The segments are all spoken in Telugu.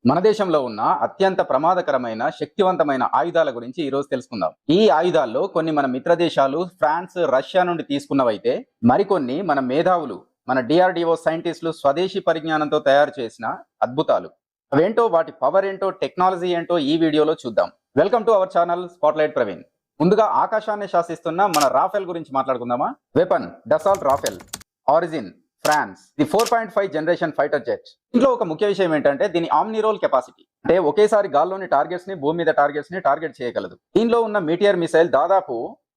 మన దేశంలో ఉన్న అత్యంత ప్రమాదకరమైన శక్తివంతమైన ఆయుధాల గురించి ఈ రోజు తెలుసుకుందాం. ఈ ఆయుధాల్లో కొన్ని మన మిత్ర దేశాలు ఫ్రాన్స్, రష్యా నుండి తీసుకున్నవైతే మరికొన్ని మన మేధావులు, మన డిఆర్డిఓ సైంటిస్టులు స్వదేశీ పరిజ్ఞానంతో తయారు చేసిన అద్భుతాలు. అవేంటో, వాటి పవర్ ఏంటో, టెక్నాలజీ ఏంటో ఈ వీడియోలో చూద్దాం. Welcome to our channel spotlight Praveen. ముందుగా ఆకాశాన్ని శాసిస్తున్న మన రాఫెల్ గురించి మాట్లాడుకుందామా. Weapon Dassault Rafale, origin France, the 4.5 generation fighter jet. ఇంట్లో ఒక ముఖ్య విషయం ఏంటంటే దీని ఆమ్నిరోల్ కెపాసిటీ, అంటే ఒకేసారి గాల్లోని టార్గెట్స్ ని, భూమి మీద టార్గెట్స్ ని టార్గెట్ చేయగలదు. దీనిలో ఉన్న మీటియర్ మిసైల్ దాదాపు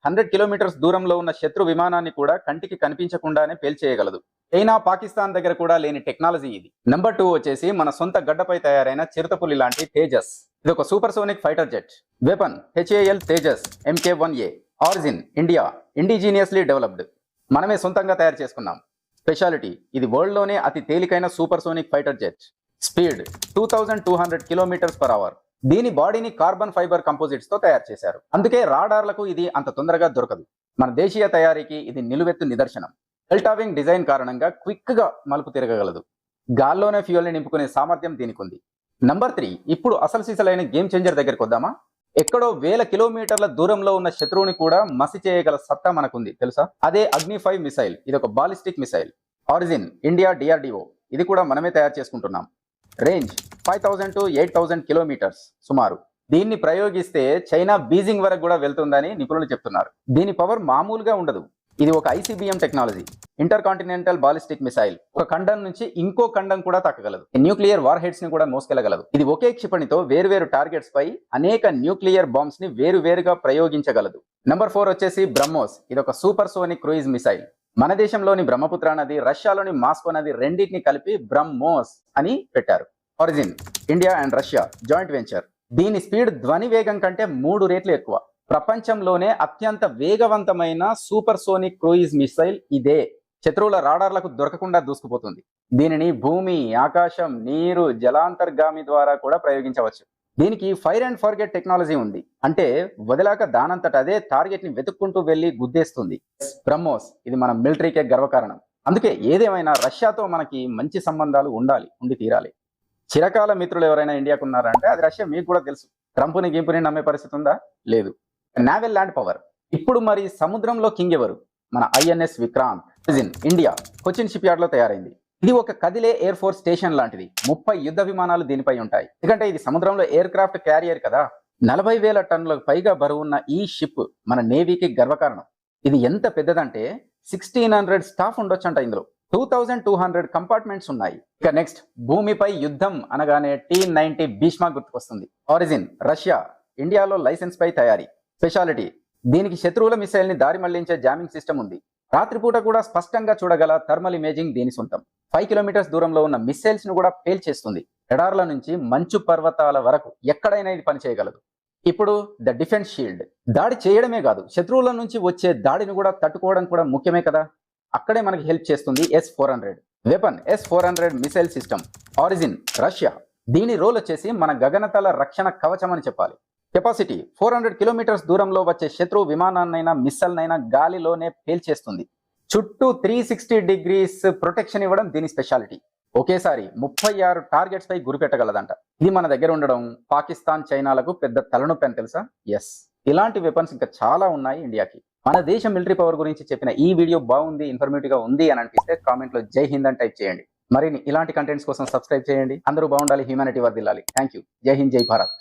100 కిలోమీటర్స్ దూరంలో ఉన్న శత్రు విమానాన్ని కూడా కంటికి కనిపించకుండానే పేల్చేయగలదు. చైనా, పాకిస్తాన్ దగ్గర కూడా లేని టెక్నాలజీ ఇది. నెంబర్ 2 వచ్చేసి మన సొంత గడ్డపై తయారైన చిరుతపులి లాంటి తేజస్. ఇది ఒక super sonic fighter jet. Weapon HAL Tejas MK1A. Origin India, indigenously developed. మనమే సొంతంగా తయారు చేసుకున్నాం. స్పెషాలిటీ, ఇది వరల్డ్ లోనే అతి తేలికైన super sonic fighter jet. Speed 2200 km/h. దీని బాడీని కార్బన్ ఫైబర్ కంపోజిట్స్ తో తయారు చేశారు. అందుకే రాడార్లకు ఇది అంత తొందరగా దొరకదు. మన దేశీయ తయారీకి ఇది నిలువెత్తు నిదర్శనం. డెల్టా వింగ్ డిజైన్ కారణంగా క్విక్ గా మలుపు తిరగగలదు. గాల్లోనే ఫ్యూయల్ ని నింపుకునే సామర్థ్యం దీనికి ఉంది. నంబర్ 3, ఇప్పుడు అసలు సీసలైన గేమ్ చేంజర్ దగ్గరికి వద్దామా. ఎక్కడో 1000 కిలోమీటర్ల దూరంలో ఉన్న శత్రువుని కూడా మసి చేయగల సత్తా మనకుంది తెలుసా. అదే అగ్ని 5 మిసైల్. ఇది ఒక ballistic missile. Origin India, DRDO. ఇది కూడా మనమే తయారు చేసుకుంటున్నాం. రేంజ్ 5000 to 8000 కిలోమీటర్స్ సుమారు. దీన్ని ప్రయోగిస్తే చైనా బీజింగ్ వరకు కూడా వెళ్తుందని నిపుణులు చెప్తున్నారు. దీని పవర్ మామూలుగా ఉండదు. ఇది ఒక ICBM technology, inter continental ballistic missile. ఒక ఖండం నుంచి ఇంకో ఖండం కూడా తాకగలదు. న్యూక్లియర్ వార్ హెడ్స్ ని కూడా మోసుకెళ్లగలదు. ఇది ఒకే క్షిపణితో వేరువేరు టార్గెట్స్ పై అనేక న్యూక్లియర్ బాంబ్స్ ని వేరువేరుగా ప్రయోగించగలదు. నంబర్ 4 వచ్చేసి బ్రహ్మోస్. ఇది ఒక సూపర్ సోనిక్ క్రూయిజ్ మిసైల్. మన దేశంలోని బ్రహ్మపుత్ర నది, రష్యాలోని మాస్కో నది రెండింటిని కలిపి బ్రహ్మోస్ అని పెట్టారు. Origin India and Russia joint venture. దీని స్పీడ్ ధ్వని వేగం కంటే 3 రెట్లు ఎక్కువ. ప్రపంచంలోనే అత్యంత వేగవంతమైన సూపర్ సోనిక్ క్రూయిజ్ మిసైల్ ఇదే. శత్రువుల రాడార్లకు దొరకకుండా దూసుకుపోతుంది. దీనిని భూమి, ఆకాశం, నీరు, జలాంతర్గామి ద్వారా కూడా ప్రయోగించవచ్చు. దీనికి ఫైర్ అండ్ ఫర్గెట్ టెక్నాలజీ ఉంది. అంటే వదిలాక దానంతట అదే టార్గెట్ ని వెతుక్కుంటూ వెళ్లి గుద్దేస్తుంది. బ్రహ్మోస్ ఇది మన మిలిటరీకే గర్వకారణం. అందుకే ఏదేమైనా రష్యాతో మనకి మంచి సంబంధాలు ఉండి తీరాలి. చిరకాల మిత్రులు ఎవరైనా ఇండియాకు ఉన్నారంటే అది రష్యా. మీకు కూడా తెలుసు. ట్రంప్ని గింపుని నమ్మే పరిస్థితి ఉందా? లేదు. Naval land power. ఇప్పుడు మరి సముద్రంలో కింగ్ ఎవరు? మన INS Vikrant. India Cochin shipyard లో తయారైంది. ఇది ఒక కదిలే ఎయిర్ ఫోర్స్ స్టేషన్ లాంటిది. 30 యుద్ధ విమానాలు దీనిపై ఉంటాయి. ఎందుకంటే ఇది సముద్రంలో ఎయిర్ క్రాఫ్ట్ క్యారియర్ కదా. 40,000 టన్నులకు పైగా బరువున్న ఈ షిప్ మన నేవీకి గర్వకారణం. ఇది ఎంత పెద్దదంటే 1600 స్టాఫ్ ఉండొచ్చంట. ఇందులో 2200 కంపార్ట్మెంట్స్ ఉన్నాయి. ఇక నెక్స్ట్, భూమిపై యుద్ధం అనగానే T-90 భీష్మ గుర్తుకొస్తుంది. ఆరిజిన్ రష్యా, ఇండియాలో లైసెన్స్ పై తయారీ. స్పెషాలిటీ, దీనికి శత్రువుల మిసైల్ ని దారి మళ్లించే జామింగ్ సిస్టమ్ ఉంది. రాత్రిపూట కూడా స్పష్టంగా చూడగల థర్మల్ ఇమేజింగ్ దీని సొంతం. 5 కిలోమీటర్స్ దూరంలో ఉన్న మిసైల్స్ ను కూడా పేల్చేస్తుంది. ఎడార్ల నుంచి మంచు పర్వతాల వరకు ఎక్కడైనా ఇది పనిచేయగలదు. ఇప్పుడు ద డిఫెన్స్ షీల్డ్. దాడి చేయడమే కాదు, శత్రువుల నుంచి వచ్చే దాడిని కూడా తట్టుకోవడం కూడా ముఖ్యమే కదా. అక్కడే మనకి హెల్ప్ చేస్తుంది S-400. Weapon S-400 missile system. Origin Russia. దీని రోల్ వచ్చేసి మన గగనతల రక్షణ కవచం అని చెప్పాలి. కెపాసిటీ 400 కిలోమీటర్స్ దూరంలో వచ్చే శత్రు విమానాన్నైనా మిస్సైల్నైనా గాలిలోనే పేల్చేస్తుంది. చుట్టూ 360 డిగ్రీస్ ప్రొటెక్షన్ ఇవ్వడం దీని స్పెషాలిటీ. ఒకేసారి 36 టార్గెట్స్ పై గురిపెట్టగలదంట. ఇది మన దగ్గర ఉండడం పాకిస్తాన్, చైనాలకు పెద్ద తలనొప్పి అని తెలుసా. ఎస్, ఇలాంటి వెపన్స్ ఇంకా చాలా ఉన్నాయి ఇండియాకి. మన దేశ మిలిటరీ పవర్ గురించి చెప్పిన ఈ వీడియో బాగుంది, ఇన్ఫర్మేటివ్ గా ఉంది అని అనిపిస్తే కామెంట్ లో జై హింద్ అని టైప్ చేయండి. మరిన్ని ఇలాంటి కంటెంట్స్ కోసం సబ్స్క్రైబ్ చేయండి. అందరూ బాగుండాలి, హ్యూమానిటీ వర్ధిల్లాలి. Thank you. జై హింద్, జై భారత్.